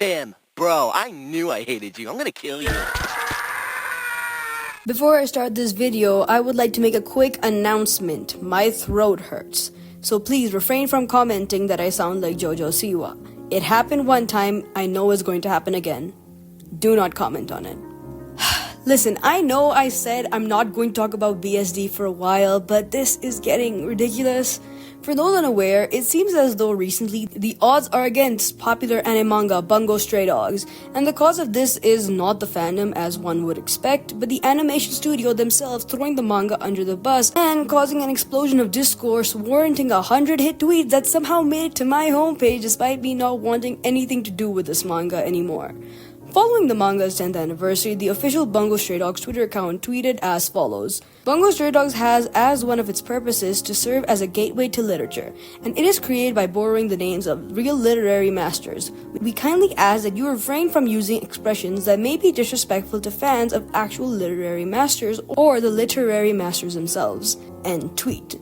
Tim, bro, I knew I hated you. I'm gonna kill you. Before I start this video, I would like to make a quick announcement. My throat hurts. So please refrain from commenting that I sound like Jojo Siwa. It happened one time, I know it's going to happen again. Do not comment on it. Listen, I know I said I'm not going to talk about BSD for a while, but this is getting ridiculous. For those unaware, it seems as though recently the odds are against popular anime manga Bungo Stray Dogs, and the cause of this is not the fandom as one would expect, but the animation studio themselves throwing the manga under the bus and causing an explosion of discourse warranting 100 hit tweets that somehow made it to my homepage despite me not wanting anything to do with this manga anymore. Following the manga's 10th anniversary, the official Bungo Stray Dogs Twitter account tweeted as follows. Bungo Stray Dogs has as one of its purposes to serve as a gateway to literature, and it is created by borrowing the names of real literary masters. We kindly ask that you refrain from using expressions that may be disrespectful to fans of actual literary masters or the literary masters themselves. End tweet.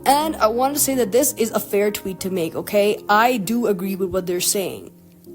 And I want to say that this is a fair tweet to make, okay? I do agree with what they're saying.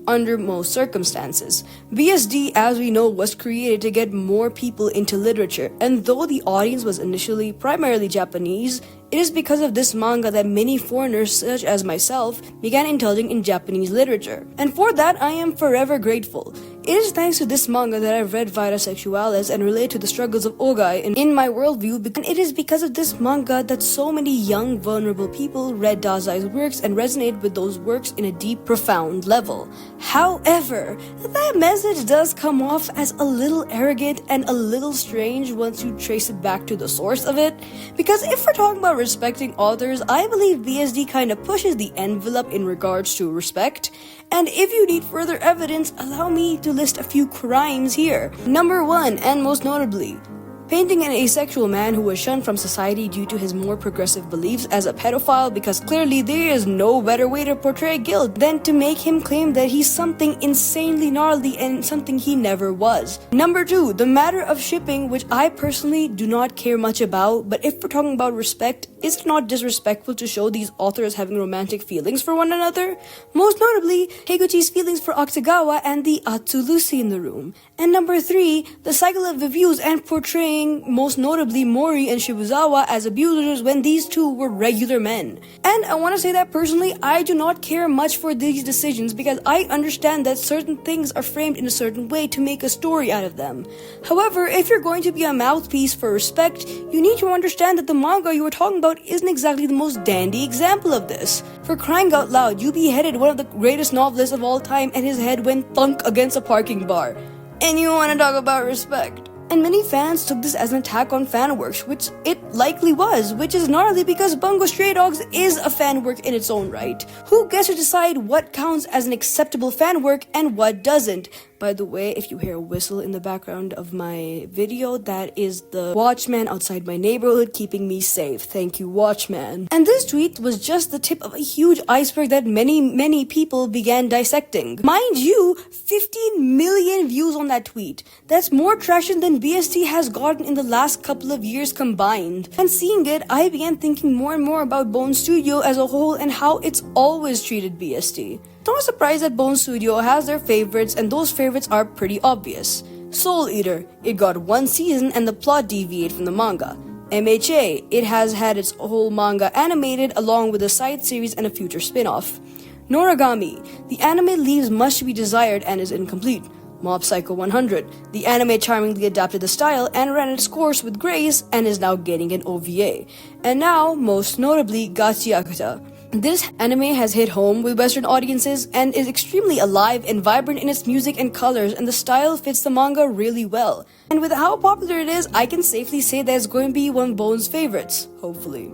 Under most circumstances. BSD, as we know, was created to get more people into literature, and though the audience was initially primarily Japanese, it is because of this manga that many foreigners, such as myself, began indulging in Japanese literature. And for that, I am forever grateful. It is thanks to this manga that I've read Vita Sexualis and relate to the struggles of Ogai in my worldview, and it is because of this manga that so many young, vulnerable people read Dazai's works and resonated with those works in a deep, profound level. However, that message does come off as a little arrogant and a little strange once you trace it back to the source of it, because if we're talking about respecting authors, I believe BSD kind of pushes the envelope in regards to respect. And if you need further evidence, allow me to list a few crimes here. Number 1, and most notably, painting an asexual man who was shunned from society due to his more progressive beliefs as a pedophile, because clearly there is no better way to portray guilt than to make him claim that he's something insanely gnarly and something he never was. Number 2, the matter of shipping, which I personally do not care much about, but if we're talking about respect, is it not disrespectful to show these authors having romantic feelings for one another? Most notably, Higuchi's feelings for Akutagawa and the Atsu-Lucy in the room. And number 3, the cycle of abuse and portraying most notably Mori and Shibuzawa as abusers when these two were regular men. And I want to say that personally, I do not care much for these decisions because I understand that certain things are framed in a certain way to make a story out of them. However, if you're going to be a mouthpiece for respect, you need to understand that the manga you were talking about isn't exactly the most dandy example of this. For crying out loud, you beheaded one of the greatest novelists of all time and his head went thunk against a parking bar. And you want to talk about respect? And many fans took this as an attack on fan works, which it likely was, which is gnarly because Bungo Stray Dogs is a fan work in its own right. Who gets to decide what counts as an acceptable fan work and what doesn't? By the way, if you hear a whistle in the background of my video, that is the watchman outside my neighborhood keeping me safe. Thank you, watchman. And this tweet was just the tip of a huge iceberg that many people began dissecting. Mind you, 15 million views on that tweet. That's more traction than BSD has gotten in the last couple of years combined. And seeing it, I began thinking more and more about Bone Studio as a whole and how it's always treated BSD. Not surprised that Bone Studio has their favorites, and those favorites are pretty obvious. Soul Eater, it got 1 season and the plot deviated from the manga. MHA, it has had its whole manga animated along with a side series and a future spin-off. Noragami, the anime leaves much to be desired and is incomplete. Mob Psycho 100, the anime charmingly adapted the style and ran its course with grace and is now getting an OVA. And now, most notably, Gachiakuta. This anime has hit home with Western audiences and is extremely alive and vibrant in its music and colors, and the style fits the manga really well. And with how popular it is, I can safely say that it's going to be one of Bone's favorites, hopefully.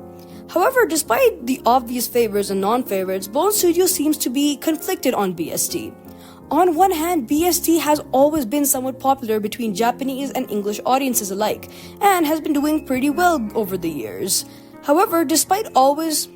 However, despite the obvious favorites and non-favorites, Bone Studio seems to be conflicted on BSD. On one hand, BSD has always been somewhat popular between Japanese and English audiences alike, and has been doing pretty well over the years. However, despite always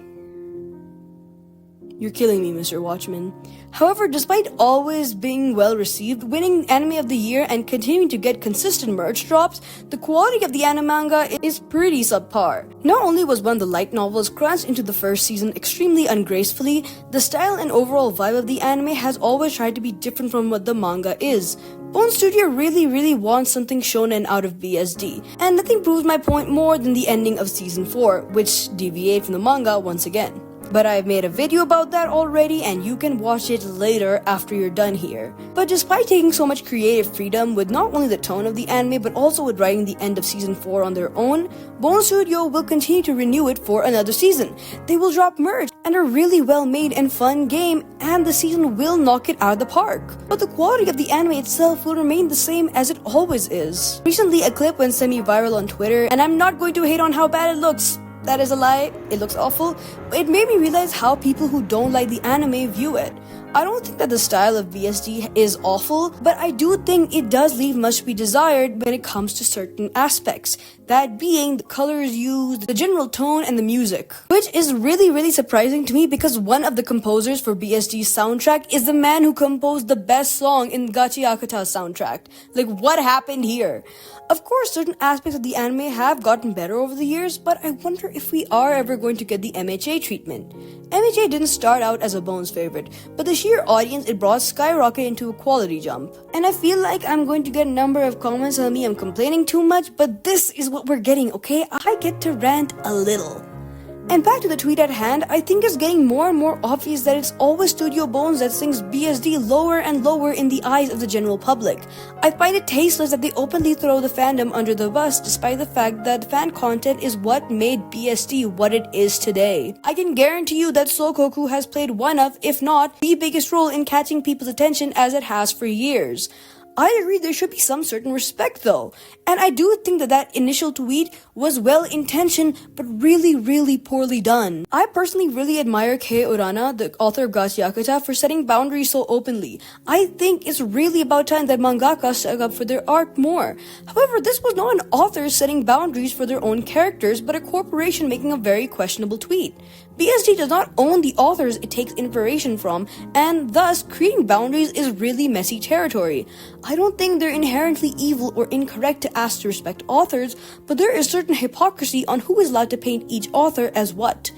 You're killing me, Mr. Watchman. However, despite always being well received, winning Anime of the Year, and continuing to get consistent merch drops, the quality of the anime manga is pretty subpar. Not only was one of the light novels crunched into the first season extremely ungracefully, the style and overall vibe of the anime has always tried to be different from what the manga is. Bone Studio really wants something shonen out of BSD, and nothing proves my point more than the ending of season 4, which deviate from the manga once again. But I've made a video about that already, and you can watch it later after you're done here. But despite taking so much creative freedom with not only the tone of the anime but also with writing the end of season 4 on their own, Bone Studio will continue to renew it for another season. They will drop merch and a really well made and fun game, and the season will knock it out of the park. But the quality of the anime itself will remain the same as it always is. Recently a clip went semi-viral on Twitter, and I'm not going to hate on how bad it looks. That is a lie, it looks awful, but it made me realize how people who don't like the anime view it. I don't think that the style of BSD is awful, but I do think it does leave much to be desired when it comes to certain aspects. That being the colors used, the general tone, and the music. Which is really surprising to me because one of the composers for BSD's soundtrack is the man who composed the best song in Gachi Akata's soundtrack. Like, what happened here? Of course, certain aspects of the anime have gotten better over the years, but I wonder if we are ever going to get the MHA treatment. MHA didn't start out as a Bones favorite, but the sheer audience it brought skyrocketed into a quality jump. And I feel like I'm going to get a number of comments telling me I'm complaining too much, but this is what we're getting, okay? I get to rant a little. And back to the tweet at hand, I think it's getting more and more obvious that it's always Studio Bones that sinks BSD lower and lower in the eyes of the general public. I find it tasteless that they openly throw the fandom under the bus despite the fact that fan content is what made BSD what it is today. I can guarantee you that Sokoku has played one of, if not, the biggest role in catching people's attention as it has for years. I agree there should be some certain respect though, and I do think that that initial tweet was well intentioned but really poorly done. I personally really admire Kei Urana, the author of Gachi Akata, for setting boundaries so openly. I think it's really about time that mangaka stuck up for their art more. However, this was not an author setting boundaries for their own characters, but a corporation making a very questionable tweet. BSD does not own the authors it takes inspiration from, and thus creating boundaries is really messy territory. I don't think they're inherently evil or incorrect to ask to respect authors, but there is certain hypocrisy on who is allowed to paint each author as what.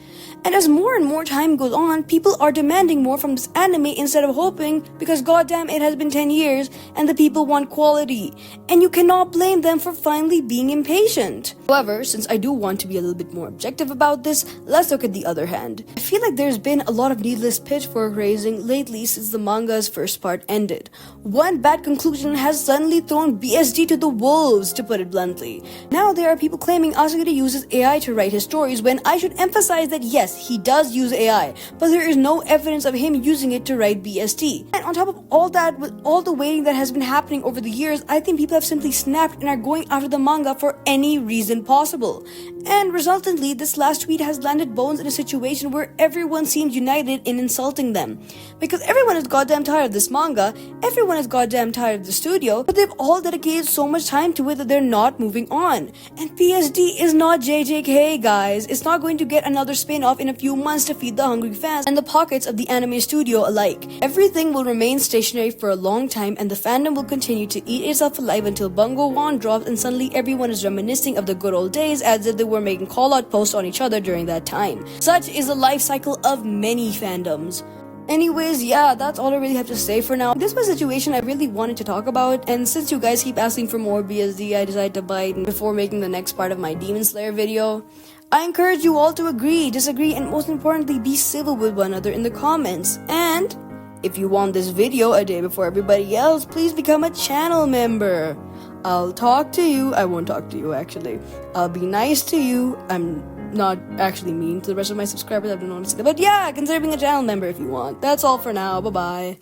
And as more and more time goes on, people are demanding more from this anime instead of hoping, because goddamn it has been 10 years and the people want quality. And you cannot blame them for finally being impatient. However, since I do want to be a little bit more objective about this, let's look at the other hand. I feel like there's been a lot of needless pitchfork raising lately since the manga's first part ended. One bad conclusion has suddenly thrown BSD to the wolves, to put it bluntly. Now there are people claiming Asagiri uses AI to write his stories, when I should emphasize that yes, he does use AI, but there is no evidence of him using it to write BSD. And on top of all that, with all the waiting that has been happening over the years, I think people have simply snapped and are going after the manga for any reason possible. And resultantly, this last tweet has landed Bones in a situation where everyone seems united in insulting them. Because everyone is goddamn tired of this manga, everyone is goddamn tired of the studio, but they've all dedicated so much time to it that they're not moving on. And BSD is not JJK, guys. It's not going to get another spin-off in a few months to feed the hungry fans and the pockets of the anime studio alike. Everything will remain stationary for a long time, and the fandom will continue to eat itself alive until Bungo 1 drops and suddenly everyone is reminiscing of the good old days as if they were making call-out posts on each other during that time. Such is the life cycle of many fandoms. Anyways, yeah, that's all I really have to say for now. This was a situation I really wanted to talk about, and since you guys keep asking for more BSD, I decided to bite before making the next part of my Demon Slayer video. I encourage you all to agree, disagree, and most importantly, be civil with one another in the comments. And if you want this video a day before everybody else, please become a channel member. I'll talk to you. I won't talk to you, actually. I'll be nice to you. I'm not actually mean to the rest of my subscribers. I don't know what to say. But yeah, consider being a channel member if you want. That's all for now. Bye-bye.